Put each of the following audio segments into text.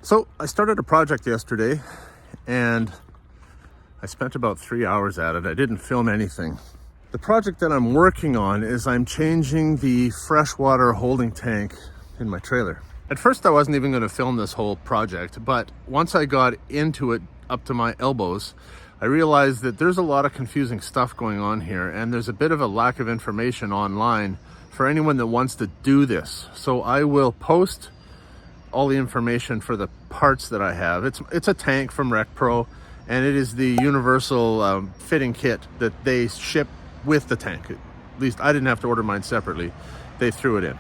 So I started a project yesterday and I spent about 3 hours at it. I didn't film anything. The project that I'm working on is I'm changing the freshwater holding tank in my trailer. At first I wasn't even going to film this whole project, but once I got into it up to my elbows, I realized that there's a lot of confusing stuff going on here, and there's a bit of a lack of information online for anyone that wants to do this. So I will post all the information for the parts that I have. It's a tank from RecPro, and it is the universal fitting kit that they ship with the tank. At least I didn't have to order mine separately. They threw it in.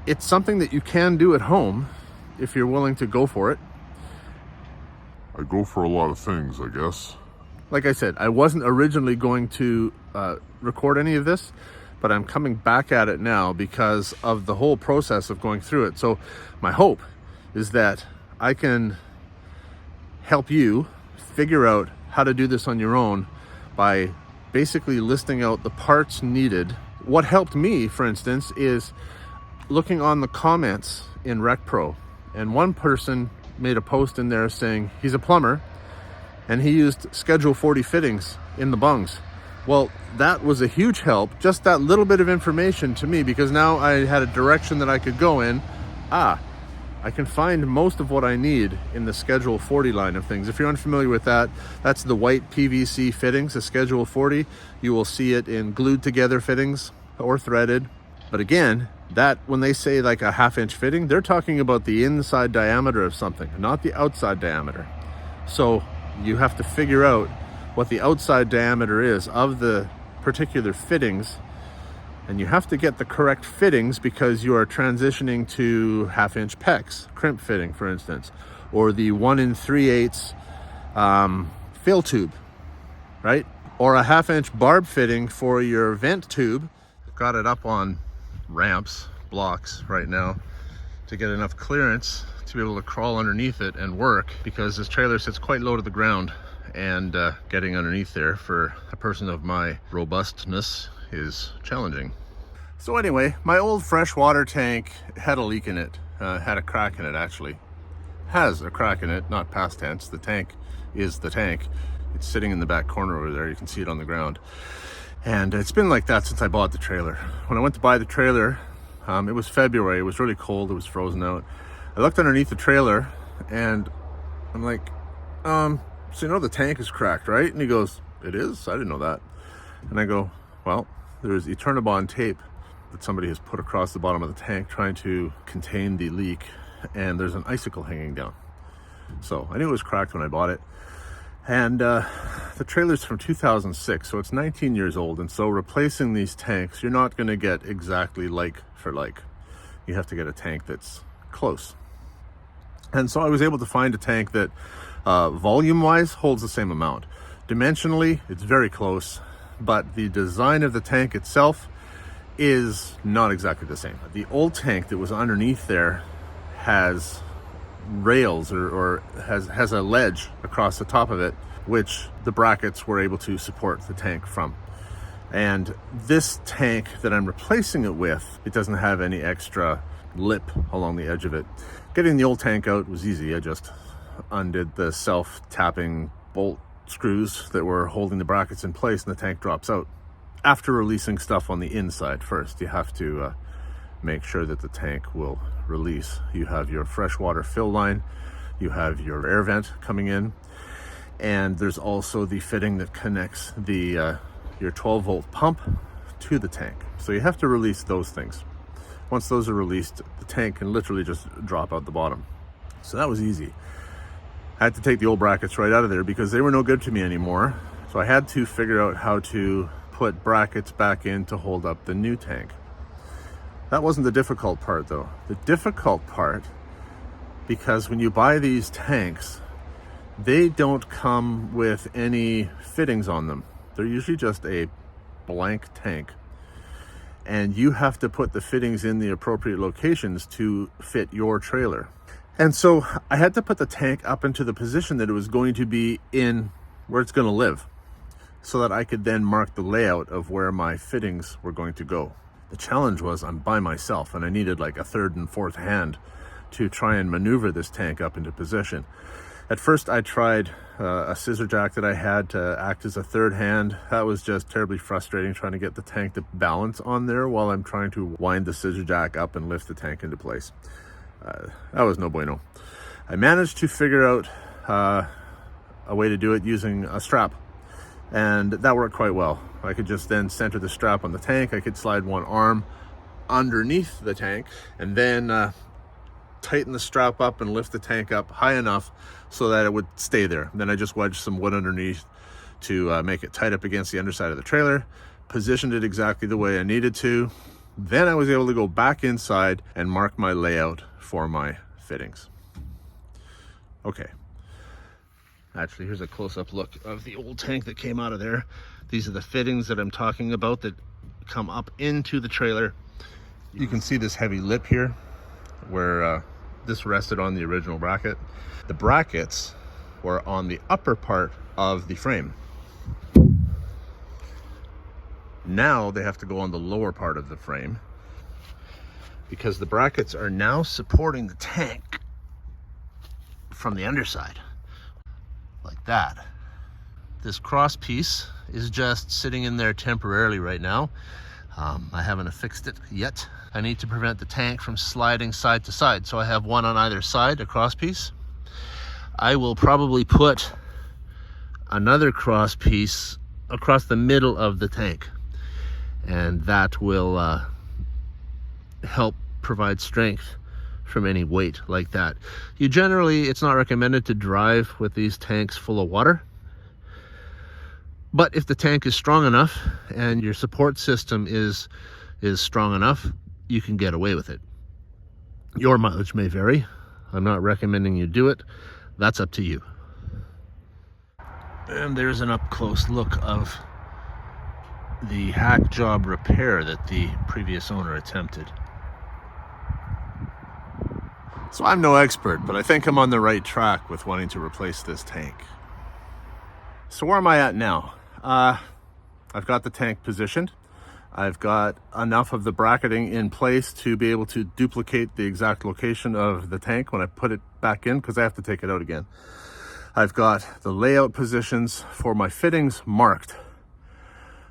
It's something that you can do at home if you're willing to go for it. I go for a lot of things, I guess. Like I said, I wasn't originally going to record any of this, but I'm coming back at it now because of the whole process of going through it. So my hope is that I can help you figure out how to do this on your own by basically listing out the parts needed. What helped me, for instance, is looking on the comments in RecPro, and one person made a post in there saying he's a plumber and he used Schedule 40 fittings in the bungs. Well, that was a huge help, just that little bit of information to me, because now I had a direction that I could go in. I can find most of what I need in the Schedule 40 line of things. If you're unfamiliar with that, that's the white PVC fittings, the Schedule 40. You will see it in glued together fittings or threaded. But again, that when they say like a 1/2 inch fitting, they're talking about the inside diameter of something, not the outside diameter. So you have to figure out what the outside diameter is of the particular fittings, and you have to get the correct fittings because you are transitioning to 1/2 inch pecs, crimp fitting, for instance, or the 1 3/8 fill tube, right? Or a 1/2 inch barb fitting for your vent tube. I've got it up on ramps, blocks right now to get enough clearance to be able to crawl underneath it and work, because this trailer sits quite low to the ground, and getting underneath there for a person of my robustness is challenging. So anyway, my old freshwater tank had a leak in it, had a crack in it actually. Has a crack in it, not past tense. The tank is the tank. It's sitting in the back corner over there. You can see it on the ground. And it's been like that since I bought the trailer. When I went to buy the trailer, it was February, it was really cold, it was frozen out. I looked underneath the trailer and I'm like, so you know the tank is cracked, right? And he goes, it is? I didn't know that. And I go, well, there's Eternabond tape that somebody has put across the bottom of the tank trying to contain the leak, and there's an icicle hanging down. So I knew it was cracked when I bought it. And the trailer's from 2006, so it's 19 years old, and so replacing these tanks, you're not going to get exactly like for like. You have to get a tank that's close. And so I was able to find a tank that volume-wise holds the same amount. Dimensionally, it's very close, but the design of the tank itself is not exactly the same. The old tank that was underneath there has rails or has a ledge across the top of it, which the brackets were able to support the tank from. And this tank that I'm replacing it with, it doesn't have any extra lip along the edge of it. Getting the old tank out was easy. I just undid the self-tapping bolt screws that were holding the brackets in place, and the tank drops out. After releasing stuff on the inside first, you have to make sure that the tank will release. You have your freshwater fill line, you have your air vent coming in, and there's also the fitting that connects the your 12-volt pump to the tank. So you have to release those things. Once those are released, the tank can literally just drop out the bottom. So that was easy. I had to take the old brackets right out of there because they were no good to me anymore. So I had to figure out how to put brackets back in to hold up the new tank. That wasn't the difficult part though. The difficult part, because when you buy these tanks, they don't come with any fittings on them. They're usually just a blank tank. And you have to put the fittings in the appropriate locations to fit your trailer. And so I had to put the tank up into the position that it was going to be in, where it's going to live, so that I could then mark the layout of where my fittings were going to go. The challenge was I'm by myself and I needed like a third and fourth hand to try and maneuver this tank up into position. At first I tried a scissor jack that I had to act as a third hand. That was just terribly frustrating, trying to get the tank to balance on there while I'm trying to wind the scissor jack up and lift the tank into place. That was no bueno. I managed to figure out a way to do it using a strap, and that worked quite well. I could just then center the strap on the tank. I could slide one arm underneath the tank and then tighten the strap up and lift the tank up high enough so that it would stay there. And then I just wedged some wood underneath to make it tight up against the underside of the trailer, positioned it exactly the way I needed to. Then I was able to go back inside and mark my layout for my fittings. Okay. Actually, here's a close-up look of the old tank that came out of there. These are the fittings that I'm talking about that come up into the trailer. You can see this heavy lip here where this rested on the original bracket. The brackets were on the upper part of the frame. Now they have to go on the lower part of the frame because the brackets are now supporting the tank from the underside, like that. This cross piece is just sitting in there temporarily right now. I haven't affixed it yet. I need to prevent the tank from sliding side to side, so I have one on either side, a cross piece. I will probably put another cross piece across the middle of the tank, and that will help provide strength from any weight like that. It's not recommended to drive with these tanks full of water, but if the tank is strong enough and your support system is strong enough, you can get away with it. Your mileage may vary. I'm not recommending you do it. That's up to you. And there's an up close look of the hack job repair that the previous owner attempted. So I'm no expert, but I think I'm on the right track with wanting to replace this tank. So where am I at now? I've got the tank positioned. I've got enough of the bracketing in place to be able to duplicate the exact location of the tank when I put it back in, because I have to take it out again. I've got the layout positions for my fittings marked.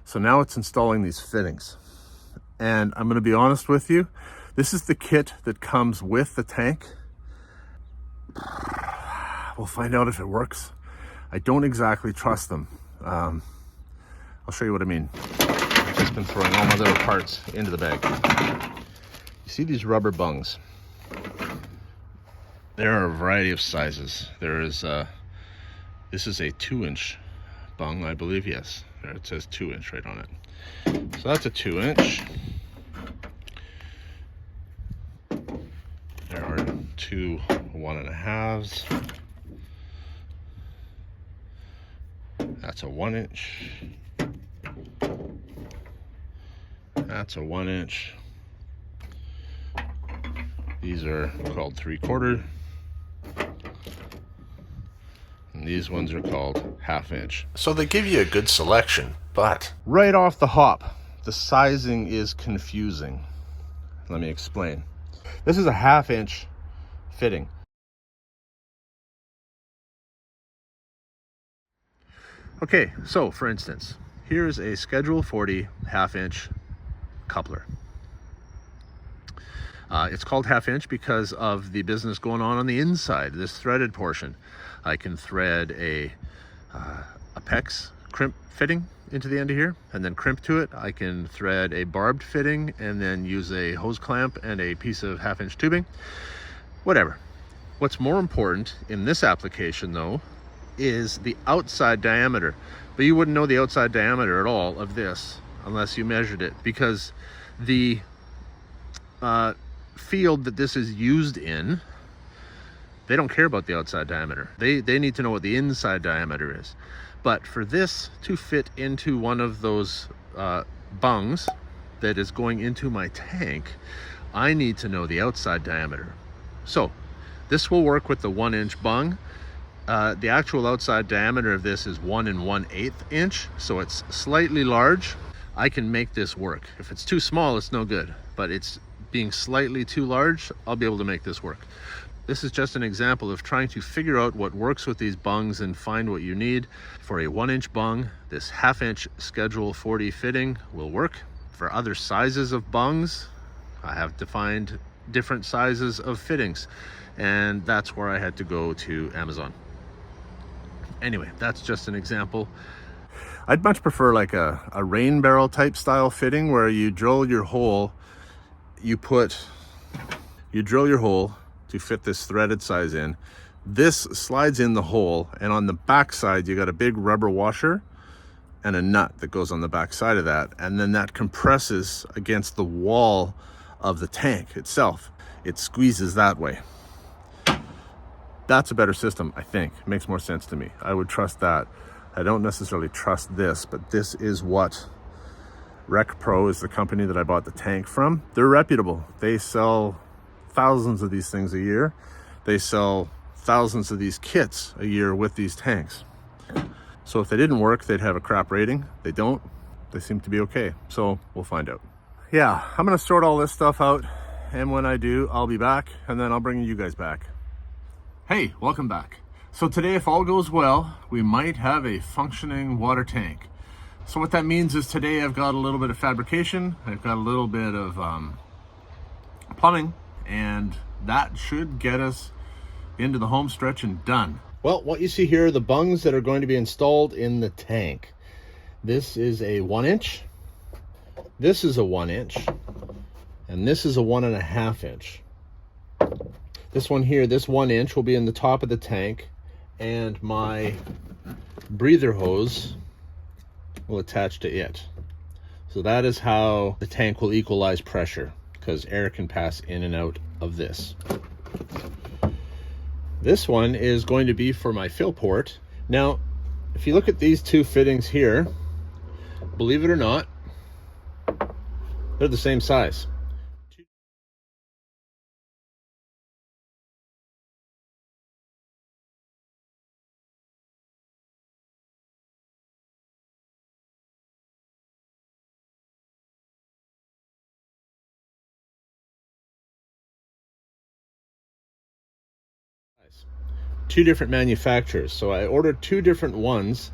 So now it's installing these fittings. And I'm going to be honest with you, this is the kit that comes with the tank. We'll find out if it works. I don't exactly trust them. I'll show you what I mean. I've just been throwing all my little parts into the bag. You see these rubber bungs? There are a variety of sizes. There is this is a 2-inch bung, I believe. Yes, there it says 2-inch right on it. So that's a 2-inch. There are 2 1.5s. That's a 1-inch. That's a 1-inch. These are called 3/4. And these ones are called 1/2-inch. So they give you a good selection, but right off the hop, the sizing is confusing. Let me explain. This is a 1/2-inch fitting. Okay, so for instance, here's a Schedule 40 1/2-inch coupler. It's called 1/2-inch because of the business going on the inside, this threaded portion. I can thread a PEX crimp fitting into the end of here and then crimp to it. I can thread a barbed fitting and then use a hose clamp and a piece of 1/2-inch tubing. Whatever. What's more important in this application though is the outside diameter, but you wouldn't know the outside diameter at all of this unless you measured it, because the field that this is used in, they don't care about the outside diameter. They need to know what the inside diameter is. But for this to fit into one of those bungs that is going into my tank, I need to know the outside diameter. So this will work with the 1-inch bung. The actual outside diameter of this is 1 1/8 inch, so it's slightly large. I can make this work. If it's too small, it's no good, but it's being slightly too large, I'll be able to make this work. This is just an example of trying to figure out what works with these bungs and find what you need. For a 1-inch bung, this 1/2-inch Schedule 40 fitting will work. For other sizes of bungs, I have to find different sizes of fittings, and that's where I had to go to Amazon. Anyway, that's just an example. I'd much prefer like a rain barrel type style fitting where you drill your hole, you drill your hole to fit this threaded size in. This slides in the hole, and on the back side you got a big rubber washer and a nut that goes on the back side of that, and then that compresses against the wall of the tank itself. It squeezes that way. That's a better system, I think. It makes more sense to me. I would trust that. I don't necessarily trust this, but this is what RecPro is, the company that I bought the tank from. They're reputable. They sell thousands of these things a year. They sell thousands of these kits a year with these tanks. So if they didn't work, they'd have a crap rating. They don't. They seem to be okay. So we'll find out. Yeah, I'm gonna sort all this stuff out, and when I do, I'll be back, and then I'll bring you guys back. Hey, welcome back. So today, if all goes well, we might have a functioning water tank. So what that means is today I've got a little bit of fabrication, I've got a little bit of plumbing, and that should get us into the home stretch and done. Well, what you see here are the bungs that are going to be installed in the tank. This is a 1-inch, this is a 1-inch, and this is a 1.5-inch. This one here, this 1-inch, will be in the top of the tank, and my breather hose will attach to it. So that is how the tank will equalize pressure, because air can pass in and out of this. This one is going to be for my fill port. Now, if you look at these two fittings here, believe it or not, they're the same size. Two different manufacturers. So I ordered two different ones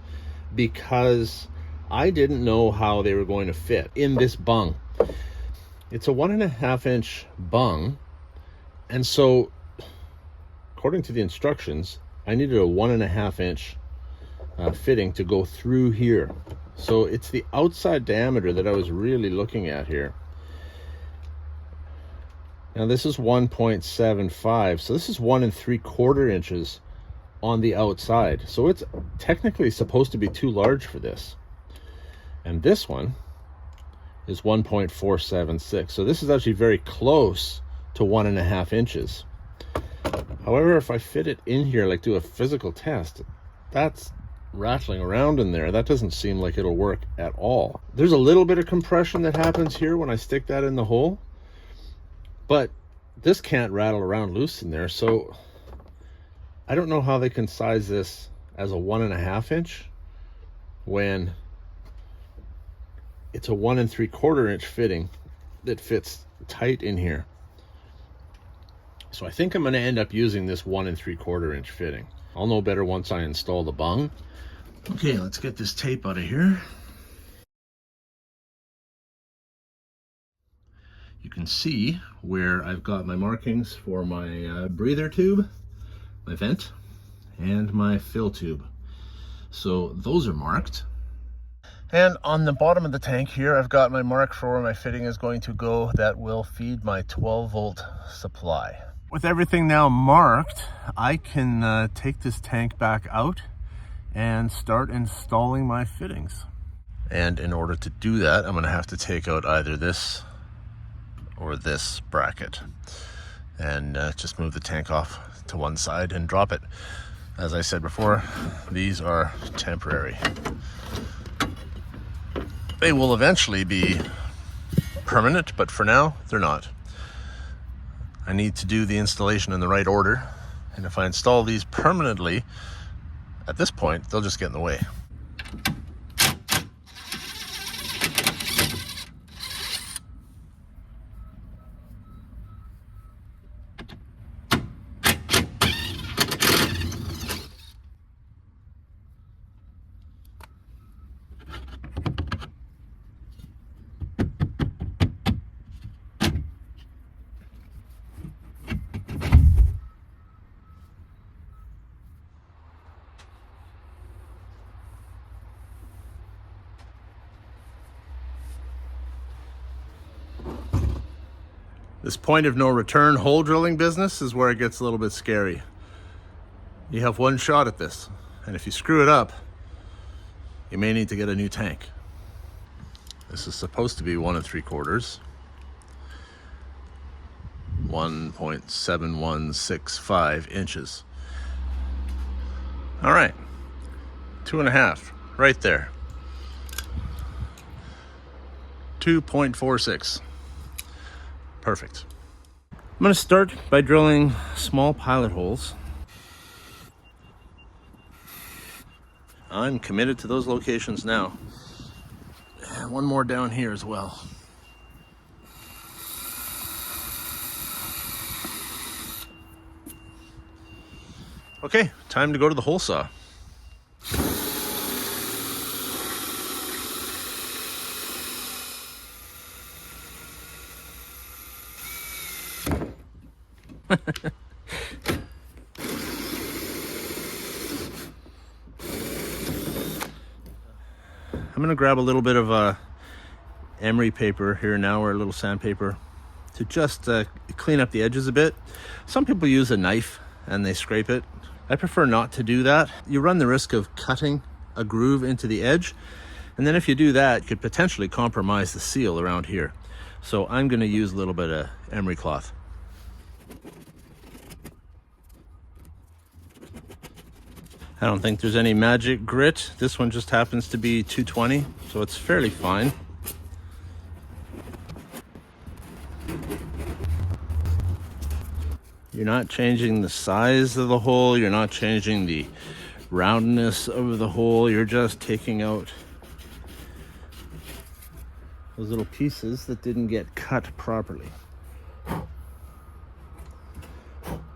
because I didn't know how they were going to fit in this bung. It's a 1.5-inch bung, and so according to the instructions, I needed a 1.5-inch fitting to go through here. So it's the outside diameter that I was really looking at here. Now this is 1.75, so this is 1 3/4 inches on the outside. So it's technically supposed to be too large for this. And this one is 1.476. So this is actually very close to 1.5 inches. However, if I fit it in here, like do a physical test, that's rattling around in there. That doesn't seem like it'll work at all. There's a little bit of compression that happens here when I stick that in the hole, but this can't rattle around loose in there. So I don't know how they can size this as a 1.5 inch when it's a 1 3/4 inch fitting that fits tight in here. So I think I'm going to end up using this 1 3/4 inch fitting. I'll know better once I install the bung. Okay, let's get this tape out of here. You can see where I've got my markings for my breather tube, my vent, and my fill tube. So those are marked. And on the bottom of the tank here, I've got my mark for where my fitting is going to go that will feed my 12-volt supply. With everything now marked, I can take this tank back out and start installing my fittings. And in order to do that, I'm going to have to take out either this or this bracket and just move the tank off to one side and drop it. As I said before, these are temporary. They will eventually be permanent, but for now, they're not. I need to do the installation in the right order, and if I install these permanently, at this point, they'll just get in the way. This point of no return hole drilling business is where it gets a little bit scary. You have one shot at this, and if you screw it up, you may need to get a new tank. This is supposed to be 1 3/4, 1.7165 inches. All right, 2.5 right there. 2.46. Perfect. I'm going to start by drilling small pilot holes. I'm committed to those locations now. And one more down here as well. Okay, time to go to the hole saw. I'm gonna grab a little bit of emery paper here now, or a little sandpaper, to just clean up the edges a bit. Some people use a knife and they scrape it. I prefer not to do that. You run the risk of cutting a groove into the edge, and then if you do that, you could potentially compromise the seal around here. So I'm gonna use a little bit of emery cloth. I don't think there's any magic grit. This one just happens to be 220, so it's fairly fine. You're not changing the size of the hole, you're not changing the roundness of the hole, you're just taking out those little pieces that didn't get cut properly.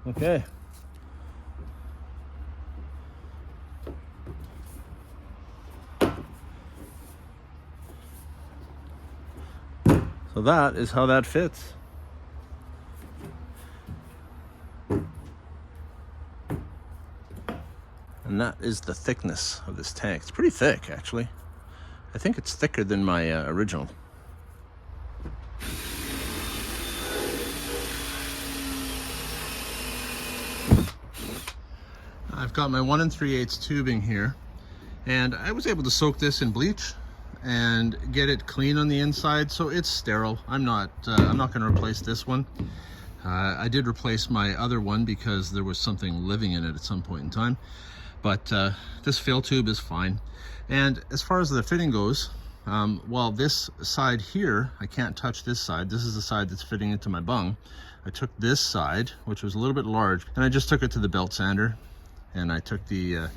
Okay. So that is how that fits. And that is the thickness of this tank. It's pretty thick, actually. I think it's thicker than my original. I've got my 1 3/8 tubing here, and I was able to soak this in bleach and get it clean on the inside, so it's sterile. I'm not going to replace this one. I did replace my other one because there was something living in it at some point in time, but this fill tube is fine. And as far as the fitting goes, while this side here, I can't touch this side. This is the side that's fitting into my bung. I took this side, which was a little bit large, and I just took it to the belt sander, and I took a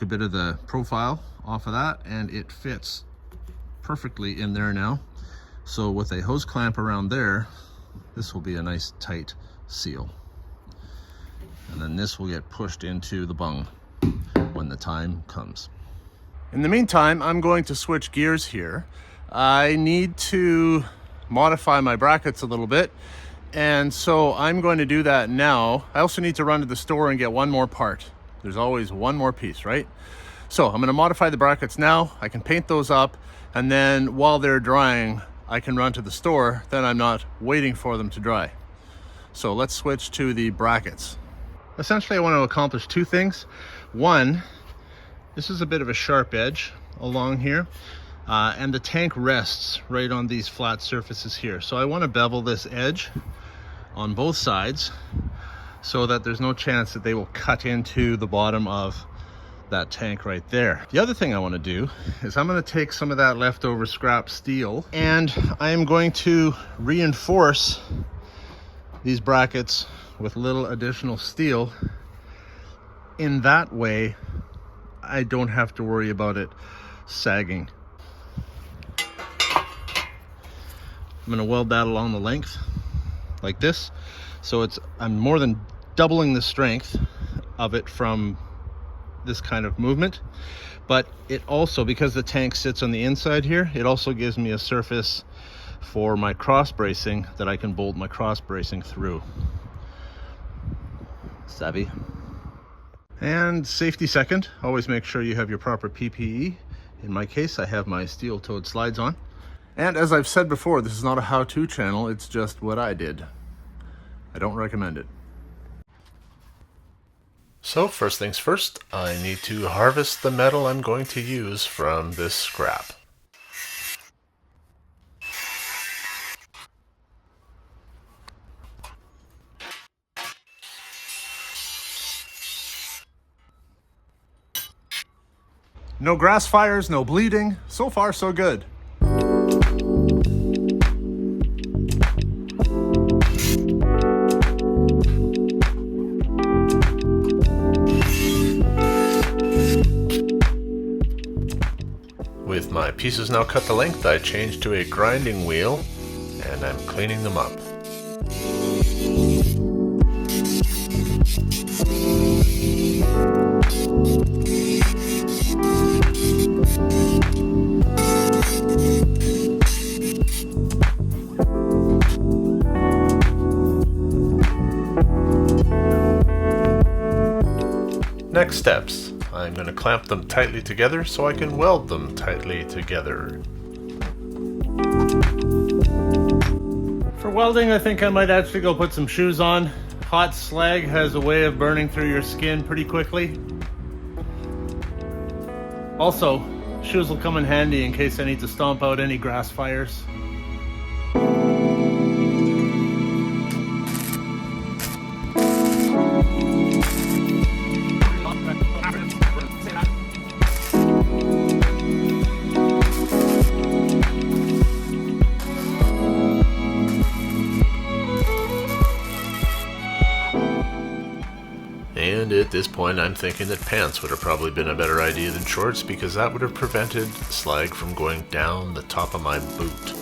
bit of the profile off of that, and it fits perfectly in there now. So with a hose clamp around there, this will be a nice tight seal. And then this will get pushed into the bung when the time comes. In the meantime, I'm going to switch gears here. I need to modify my brackets a little bit, and so I'm going to do that now. I also need to run to the store and get one more part. There's always one more piece, right? So I'm going to modify the brackets now. I can paint those up, and then while they're drying, I can run to the store. Then I'm not waiting for them to dry. So let's switch to the brackets. Essentially, I want to accomplish two things. One, this is a bit of a sharp edge along here, and the tank rests right on these flat surfaces here. So I want to bevel this edge on both sides so that there's no chance that they will cut into the bottom of that tank right there. The other thing I want to do is I'm going to take some of that leftover scrap steel, and I am going to reinforce these brackets with little additional steel. In that way, I don't have to worry about it sagging. I'm going to weld that along the length like this, so I'm more than doubling the strength of it from this kind of movement, but it also, because the tank sits on the inside here, it also gives me a surface for my cross bracing that I can bolt my cross bracing through. Savvy. And safety second, always make sure you have your proper PPE. In my case, I have my steel-toed slides on. And as I've said before, this is not a how-to channel, it's just what I did. I don't recommend it. So first things first, I need to harvest the metal I'm going to use from this scrap. No grass fires, no bleeding. So far, so good. With my pieces now cut to length, I changed to a grinding wheel, and I'm cleaning them up. Next steps. I'm going to clamp them tightly together so I can weld them tightly together. For welding, I think I might actually go put some shoes on. Hot slag has a way of burning through your skin pretty quickly. Also, shoes will come in handy in case I need to stomp out any grass fires. And at this point, I'm thinking that pants would have probably been a better idea than shorts, because that would have prevented slag from going down the top of my boot.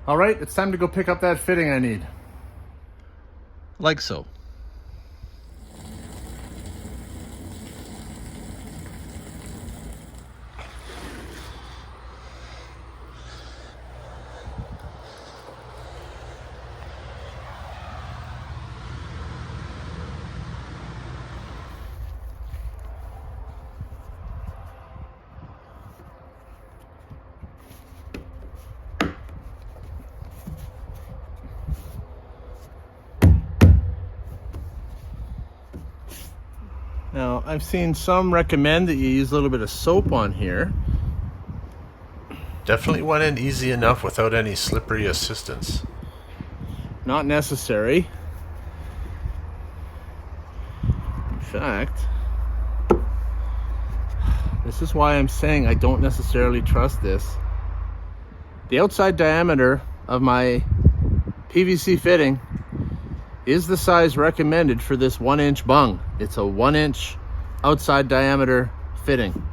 All right, it's time to go pick up that fitting I need. Like so. Now, I've seen some recommend that you use a little bit of soap on here. Definitely went in easy enough without any slippery assistance. Not necessary. In fact, this is why I'm saying I don't necessarily trust this. The outside diameter of my PVC fitting is the size recommended for this 1-inch bung. It's a 1-inch outside diameter fitting.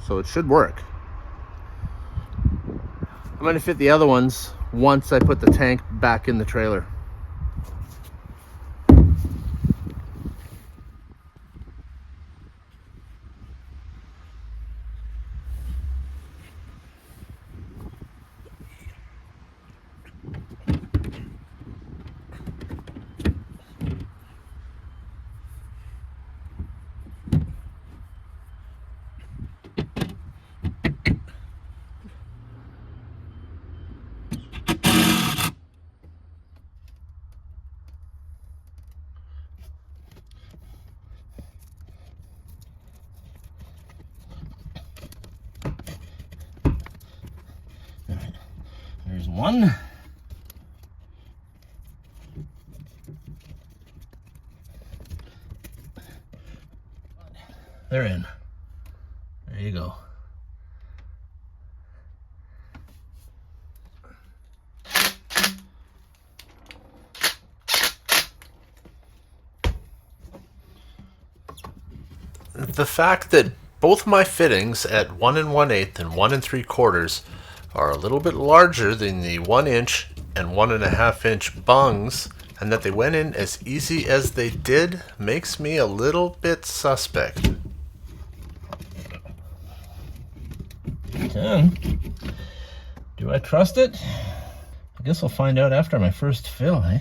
So it should work. I'm going to fit the other ones once I put the tank back in the trailer. There's one. they're in. There you go. The fact that both my fittings at 1 1/8 and 1 3/4 are a little bit larger than the 1 inch and 1.5 inch bungs, and that they went in as easy as they did, makes me a little bit suspect. Do I trust it? I guess I'll find out after my first fill, eh?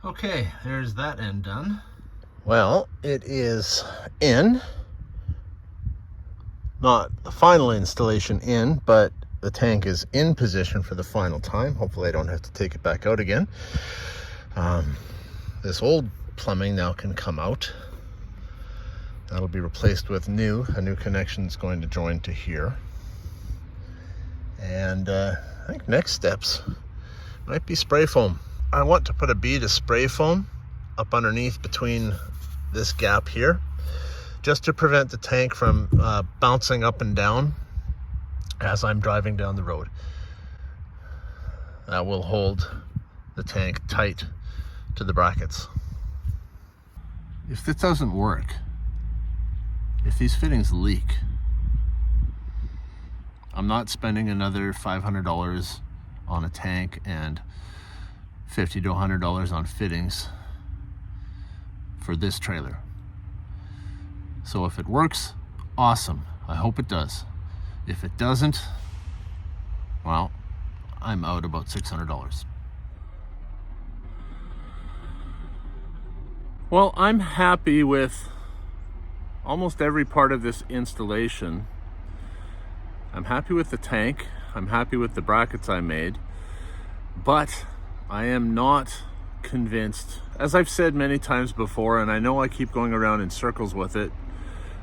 Okay, there's that end done. Well, it is in. Not the final installation in, but the tank is in position for the final time. Hopefully I don't have to take it back out again. This old plumbing now can come out. That'll be replaced with a new connection is going to join to here. And I think next steps might be spray foam. I want to put a bead of spray foam up underneath between this gap here, just to prevent the tank from bouncing up and down as I'm driving down the road. That will hold the tank tight to the brackets. If this doesn't work, if these fittings leak, I'm not spending another $500 on a tank and $50 to $100 on fittings for this trailer. So if it works, awesome. I hope it does. If it doesn't, well, I'm out about $600. Well, I'm happy with almost every part of this installation. I'm happy with the tank. I'm happy with the brackets I made, but I am not convinced, as I've said many times before, and I know I keep going around in circles with it,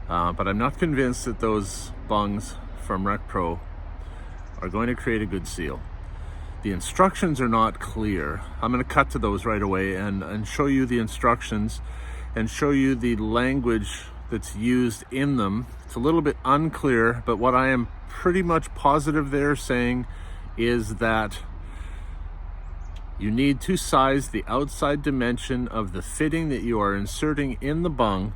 but I'm not convinced that those bungs from RecPro are going to create a good seal. The instructions are not clear. I'm going to cut to those right away and show you the instructions and show you the language that's used in them. It's a little bit unclear, but what I am pretty much positive they're saying is that you need to size the outside dimension of the fitting that you are inserting in the bung.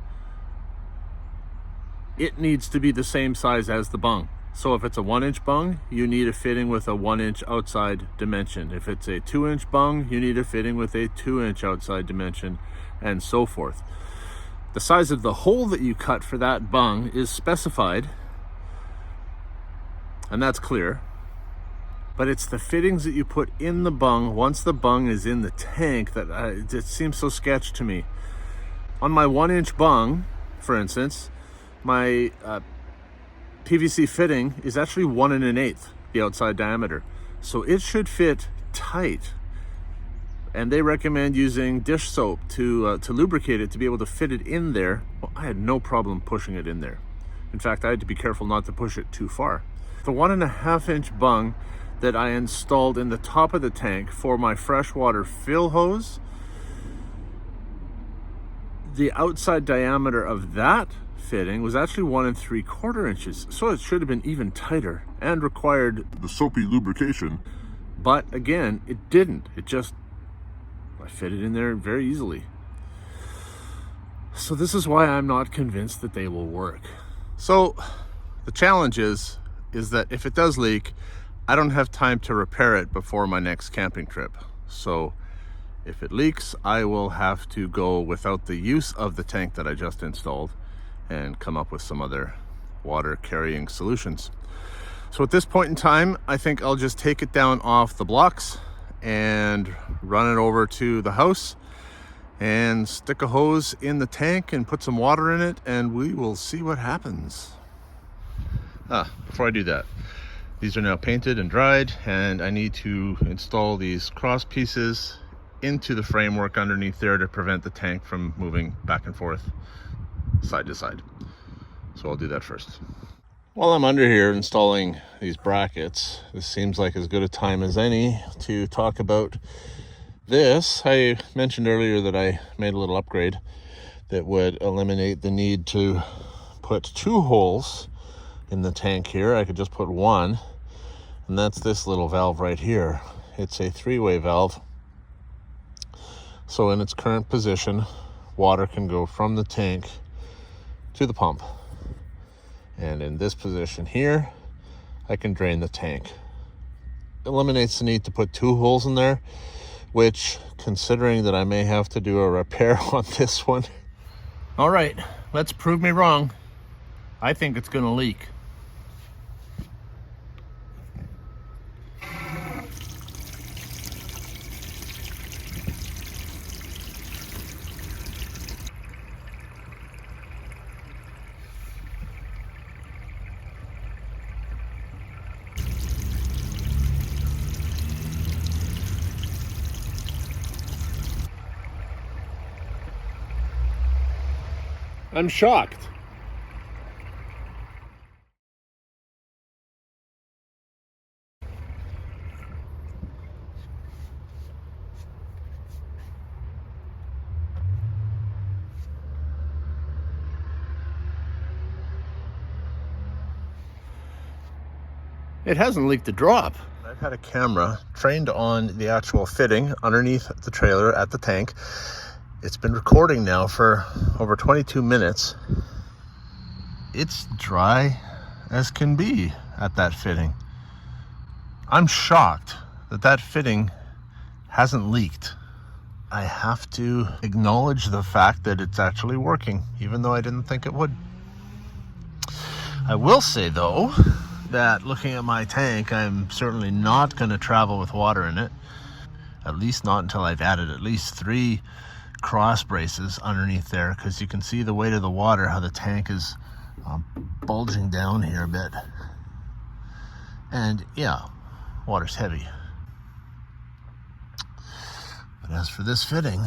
It needs to be the same size as the bung. So if it's a 1 inch bung, you need a fitting with a 1 inch outside dimension. If it's a 2 inch bung, you need a fitting with a 2 inch outside dimension, and so forth. The size of the hole that you cut for that bung is specified, and that's clear. But it's the fittings that you put in the bung once the bung is in the tank that it seems so sketch to me. On my 1 inch bung, for instance, my PVC fitting is actually 1 1/8 the outside diameter. So it should fit tight. And they recommend using dish soap to lubricate it to be able to fit it in there. Well, I had no problem pushing it in there. In fact, I had to be careful not to push it too far. The 1.5 inch bung that I installed in the top of the tank for my freshwater fill hose, the outside diameter of that fitting was actually 1 3/4 inches. So it should have been even tighter and required The soapy lubrication. But again, it didn't. I fit it in there very easily. So this is why I'm not convinced that they will work. So the challenge is that if it does leak, I don't have time to repair it before my next camping trip. So if it leaks, I will have to go without the use of the tank that I just installed and come up with some other water carrying solutions. So at this point in time, I think I'll just take it down off the blocks and run it over to the house and stick a hose in the tank and put some water in it, and we will see what happens. Before I do that, these are now painted and dried, and I need to install these cross pieces into the framework underneath there to prevent the tank from moving back and forth, side to side. So I'll do that first. While I'm under here installing these brackets, this seems like as good a time as any to talk about this. I mentioned earlier that I made a little upgrade that would eliminate the need to put 2 holes in the tank here. I could just put 1, and that's this little valve right here. It's a 3-way valve. So in its current position, water can go from the tank to the pump. And in this position here, I can drain the tank. Eliminates the need to put 2 holes in there, which, considering that I may have to do a repair on this one. All right, let's prove me wrong. I think it's gonna leak. I'm shocked. It hasn't leaked a drop. I've had a camera trained on the actual fitting underneath the trailer at the tank. It's been recording now for over 22 minutes. It's dry as can be at that fitting. I'm shocked that that fitting hasn't leaked. I have to acknowledge the fact that it's actually working, even though I didn't think it would. I will say though, that looking at my tank, I'm certainly not going to travel with water in it. At least not until I've added at least 3 cross braces underneath there, because you can see the weight of the water, how the tank is bulging down here a bit. And yeah, water's heavy. But as for this fitting,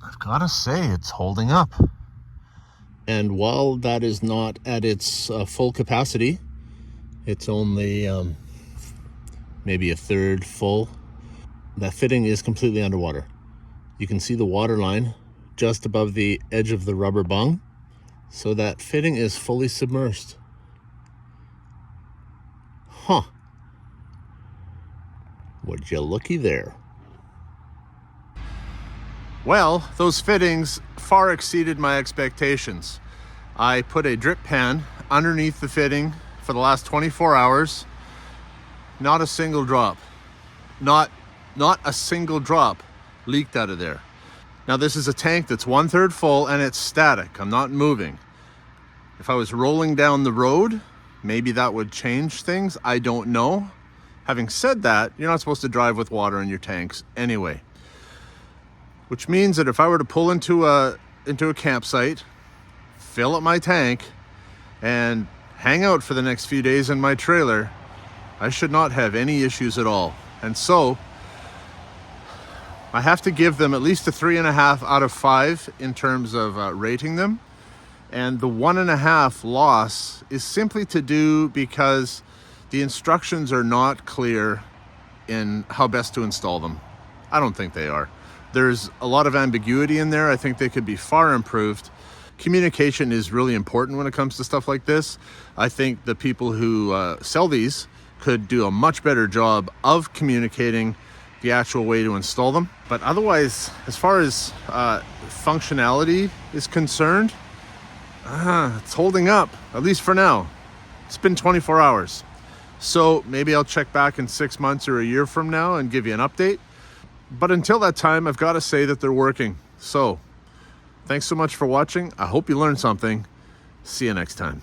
I've got to say it's holding up. And while that is not at its full capacity, it's only maybe a third full, that fitting is completely underwater. You can see the water line just above the edge of the rubber bung, so that fitting is fully submerged. Huh. Would you looky there. Well, those fittings far exceeded my expectations. I put a drip pan underneath the fitting for the last 24 hours. Not a single drop. Not a single drop leaked out of there. Now this is a tank that's 1/3 full and it's static. I'm not moving. If I was rolling down the road, maybe that would change things. I don't know. Having said that, you're not supposed to drive with water in your tanks anyway. Which means that if I were to pull into a campsite, fill up my tank, and hang out for the next few days in my trailer, I should not have any issues at all. And so I have to give them at least a 3.5 out of 5 in terms of rating them. And the 1.5 loss is simply to do because the instructions are not clear in how best to install them. I don't think they are. There's a lot of ambiguity in there. I think they could be far improved. Communication is really important when it comes to stuff like this. I think the people who sell these could do a much better job of communicating the actual way to install them. But otherwise, as far as functionality is concerned, it's holding up, at least for now. It's been 24 hours. So maybe I'll check back in 6 months or a year from now and give you an update. But until that time, I've got to say that they're working. So thanks so much for watching. I hope you learned something. See you next time.